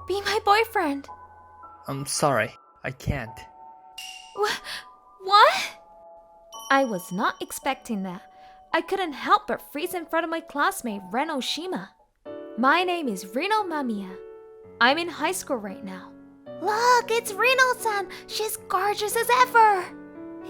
Be my boyfriend. I'm sorry, I can't. What? I was not expecting that. I couldn't help but freeze in front of my classmate Reno Shima. My name is Reno Mamiya. I'm in high school right now. Look, it's Reno-san. She's gorgeous as ever.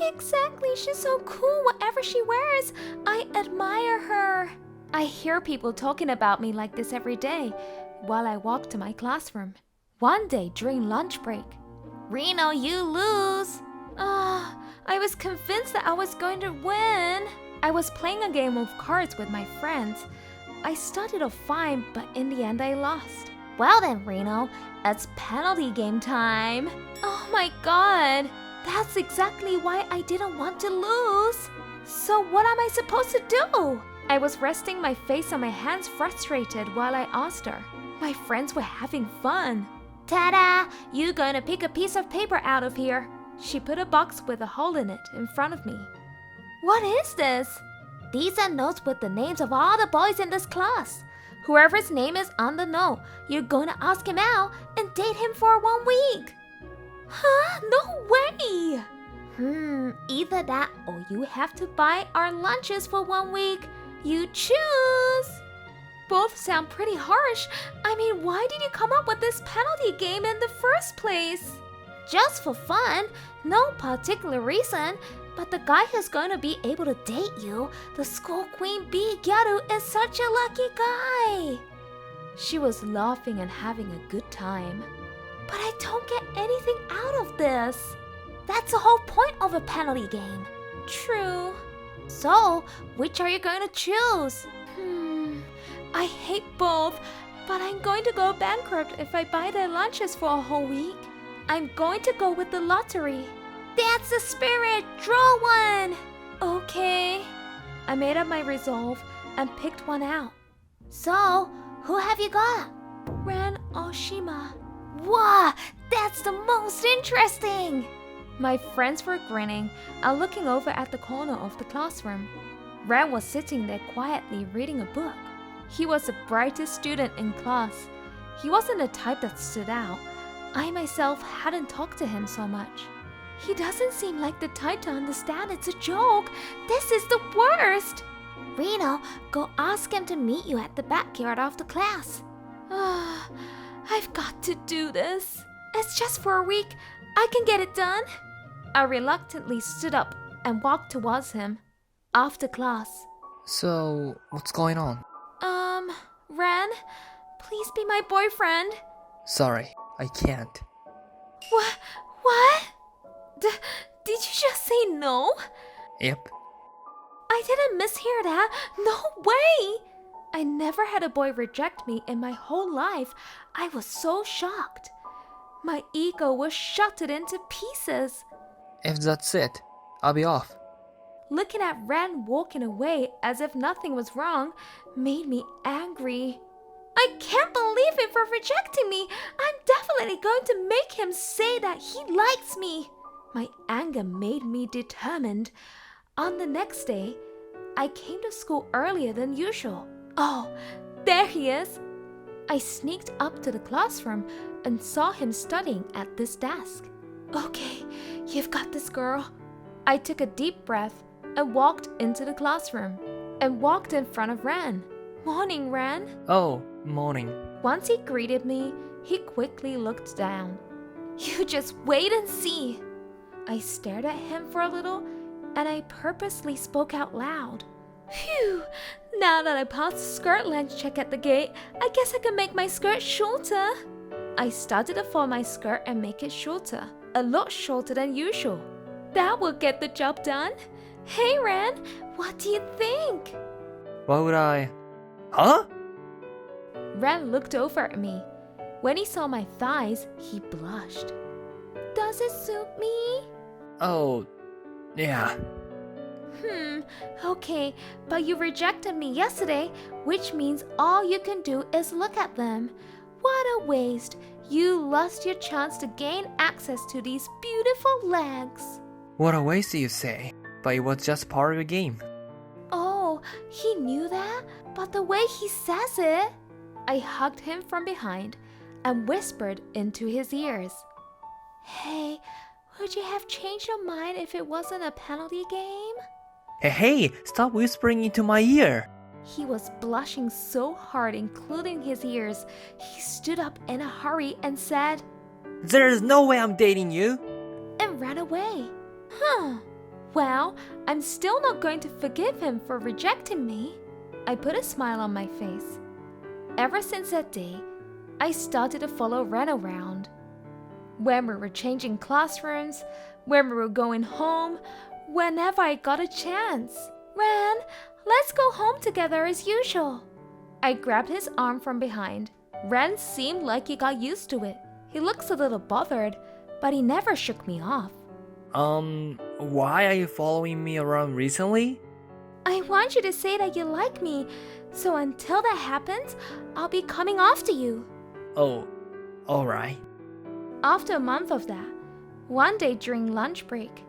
Exactly, she's so cool whatever she wears. I admire her. I hear people talking about me like this every day while I walk to my classroom. One day during lunch break, Reno, you lose. I was convinced that I was going to win. I was playing a game of cards with my friends. I started off fine, but in the end I lost. Well then, Reno, it's penalty game time. Oh my god, that's exactly why I didn't want to lose. So what am I supposed to do? I was resting my face on my hands frustrated while I asked her. My friends were having fun. Ta-da! You gonna pick a piece of paper out of here. She put a box with a hole in it in front of me. What is this? These are notes with the names of all the boys in this class. Whoever's name is on the note, you're gonna ask him out and date him for 1 week. Huh? No way! Either that or you have to buy our lunches for 1 week. You choose. Both sound pretty harsh. I mean, why did you come up with this penalty game in the first place? Just for fun, no particular reason, but the guy who's going to be able to date you, the school queen Bee Gyaru, is such a lucky guy. She was laughing and having a good time. But I don't get anything out of this. That's the whole point of a penalty game. True. So, which are you going to choose? I hate both, but I'm going to go bankrupt if I buy their lunches for a whole week. I'm going to go with the lottery. That's the spirit! Draw one! Okay. I made up my resolve and picked one out. So, who have you got? Ren Oshima. Wow, that's the most interesting! My friends were grinning and looking over at the corner of the classroom. Ren was sitting there quietly reading a book. He was the brightest student in class. He wasn't the type that stood out. I myself hadn't talked to him so much. He doesn't seem like the type to understand it's a joke. This is the worst. Reno, go ask him to meet you at the backyard after class. I've got to do this. It's just for a week. I can get it done. I reluctantly stood up and walked towards him. After class. So, what's going on? Ren, please be my boyfriend. Sorry, I can't. What? Did you just say no? Yep. I didn't mishear that. No way! I never had a boy reject me in my whole life. I was so shocked. My ego was shattered into pieces. If that's it, I'll be off. Looking at Ren walking away as if nothing was wrong made me angry. I can't believe him for rejecting me. I'm definitely going to make him say that he likes me. My anger made me determined. On the next day, I came to school earlier than usual. Oh, there he is. I sneaked up to the classroom and saw him studying at this desk. Okay, you've got this, girl. I took a deep breath and walked into the classroom and walked in front of Ren. Morning, Ren. Oh, morning. Once he greeted me, he quickly looked down. You just wait and see. I stared at him for a little and I purposely spoke out loud. Phew, now that I passed the skirt length check at the gate, I guess I can make my skirt shorter. I started to fold my skirt and make it shorter, a lot shorter than usual. That will get the job done. Hey Ren, what do you think? What would I... Huh? Ren looked over at me. When he saw my thighs, he blushed. Does it suit me? Oh, yeah. Okay, but you rejected me yesterday, which means all you can do is look at them. What a waste. You lost your chance to gain access to these beautiful legs. What a waste you say, but it was just part of the game. Oh, he knew that? But the way he says it... I hugged him from behind. and whispered into his ears. Hey, would you have changed your mind if it wasn't a penalty game? Hey, stop whispering into my ear. He was blushing so hard, including his ears. He stood up in a hurry and said, There's no way I'm dating you. and ran away. Well, I'm still not going to forgive him for rejecting me. I put a smile on my face. Ever since that day, I started to follow Ren around. When we were changing classrooms, when we were going home, whenever I got a chance. Ren, let's go home together as usual. I grabbed his arm from behind. Ren seemed like he got used to it. He looks a little bothered, but he never shook me off. Why are you following me around recently? I want you to say that you like me, so until that happens, I'll be coming after you. Oh, alright. After a month of that, one day during lunch break,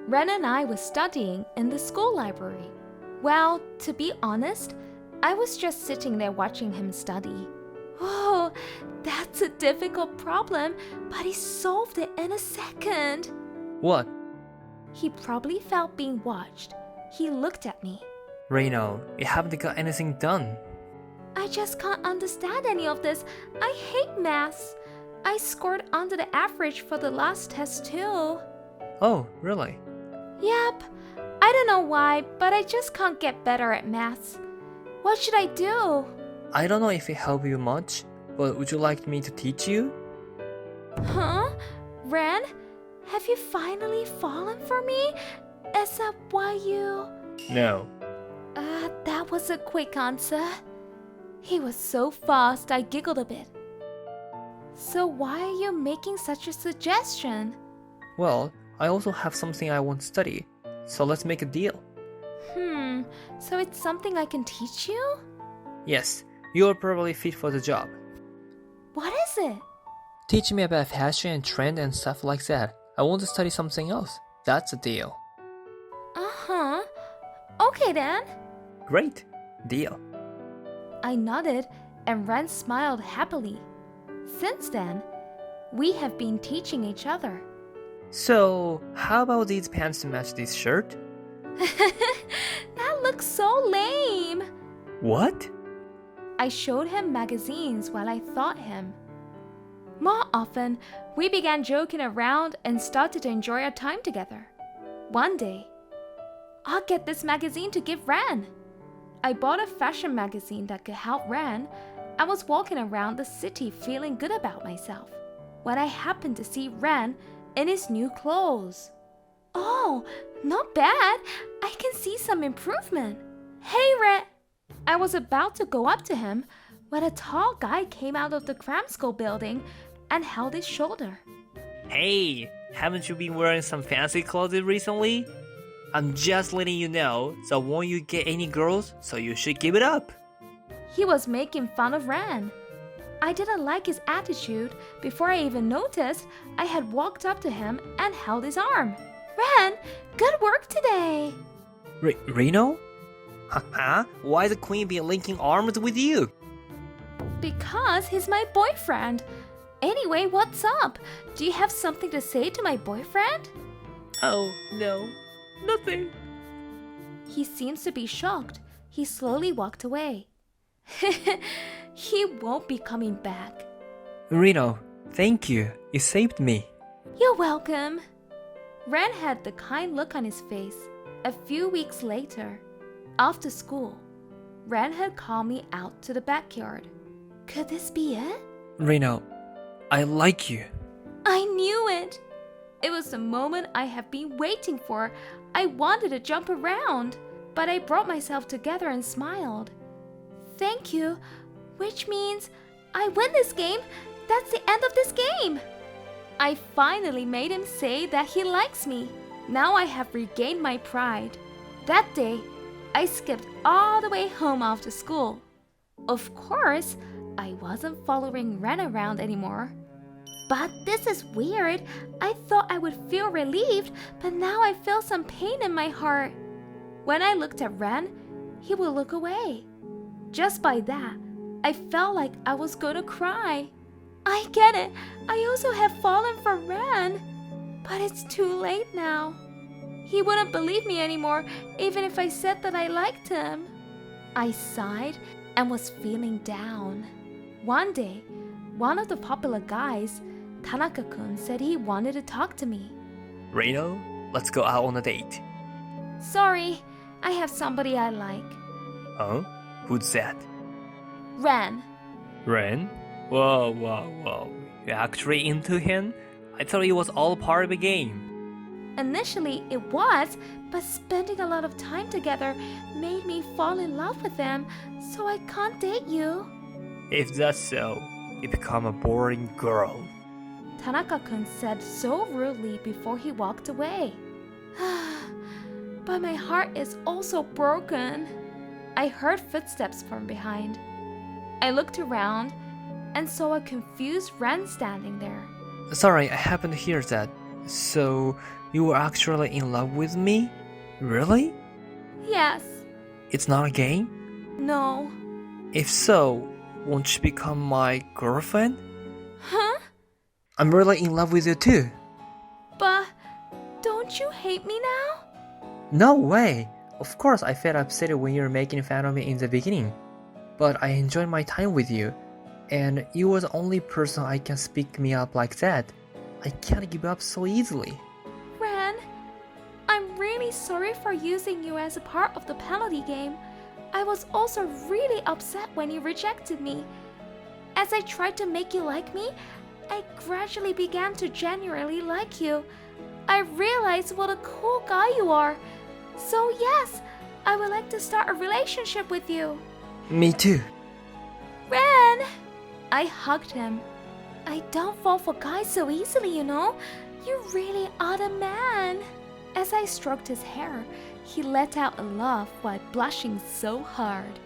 Ren and I were studying in the school library. Well, to be honest, I was just sitting there watching him study. Oh, that's a difficult problem, but he solved it in a second. What? He probably felt being watched. He looked at me. Reno, you haven't got anything done. I just can't understand any of this. I hate maths. I scored under the average for the last test too. Oh, really? Yep. I don't know why, but I just can't get better at maths. What should I do? I don't know if it helped you much, but would you like me to teach you? Huh? Ren? Have you finally fallen for me? Is that why you... No. That was a quick answer. He was so fast, I giggled a bit. So why are you making such a suggestion? Well, I also have something I want to study, so let's make a deal. So it's something I can teach you? Yes, you are probably fit for the job. What is it? Teach me about fashion and trend and stuff like that. I want to study something else. That's a deal. Uh-huh. Okay then. Great. Deal. I nodded and Ren smiled happily. Since then, we have been teaching each other. So, how about these pants to match this shirt? That looks so lame. What? I showed him magazines while I thought him. More often, we began joking around and started to enjoy our time together. One day, I'll get this magazine to give Ren. I bought a fashion magazine that could help Ren. I was walking around the city feeling good about myself when I happened to see Ren in his new clothes. Oh, not bad. I can see some improvement. Hey, Ren. I was about to go up to him when a tall guy came out of the cram school building and held his shoulder. Hey, haven't you been wearing some fancy clothes recently? I'm just letting you know, so won't you get any girls, so you should give it up. He was making fun of Ren. I didn't like his attitude. Before I even noticed, I had walked up to him and held his arm. Ren, good work today. Reno? Haha, why the queen be linking arms with you? Because he's my boyfriend. Anyway, what's up? Do you have something to say to my boyfriend? Oh, no, nothing. He seems to be shocked. He slowly walked away. He won't be coming back. Reno, thank you. You saved me. You're welcome. Ren had the kind look on his face. A few weeks later, after school, Ren had called me out to the backyard. Could this be it? Reno, I like you. I knew it. It was the moment I have been waiting for. I wanted to jump around, but I brought myself together and smiled. Thank you, which means I win this game. That's the end of this game. I finally made him say that he likes me. Now I have regained my pride. That day, I skipped all the way home after school. Of course, I wasn't following Ren around anymore. But this is weird. I thought I would feel relieved, but now I feel some pain in my heart. When I looked at Ren, he would look away. Just by that, I felt like I was going to cry. I get it. I also have fallen for Ren. But it's too late now. He wouldn't believe me anymore, even if I said that I liked him. I sighed and was feeling down. One day, one of the popular guys, Tanaka-kun, said he wanted to talk to me. Reno, let's go out on a date. Sorry, I have somebody I like. Huh? Who's that? Ren. Ren? Whoa. You're actually into him? I thought it was all part of the game. Initially, it was, but spending a lot of time together made me fall in love with him, so I can't date you. If that's so, you become a boring girl. Tanaka-kun said so rudely before he walked away. But my heart is also broken. I heard footsteps from behind. I looked around and saw a confused Ren standing there. Sorry, I happened to hear that. So, you were actually in love with me? Really? Yes. It's not a game? No. If so, won't you become my girlfriend? Huh? I'm really in love with you too. But don't you hate me now? No way! Of course I felt upset when you were making fun of me in the beginning. But I enjoyed my time with you. And you were the only person I can speak me up like that. I can't give up so easily. Ren, I'm really sorry for using you as a part of the penalty game. I was also really upset when you rejected me. As I tried to make you like me, I gradually began to genuinely like you. I realized what a cool guy you are. So yes, I would like to start a relationship with you. Me too. Ren! I hugged him. I don't fall for guys so easily, you know. You really are the man. As I stroked his hair, he let out a laugh while blushing so hard.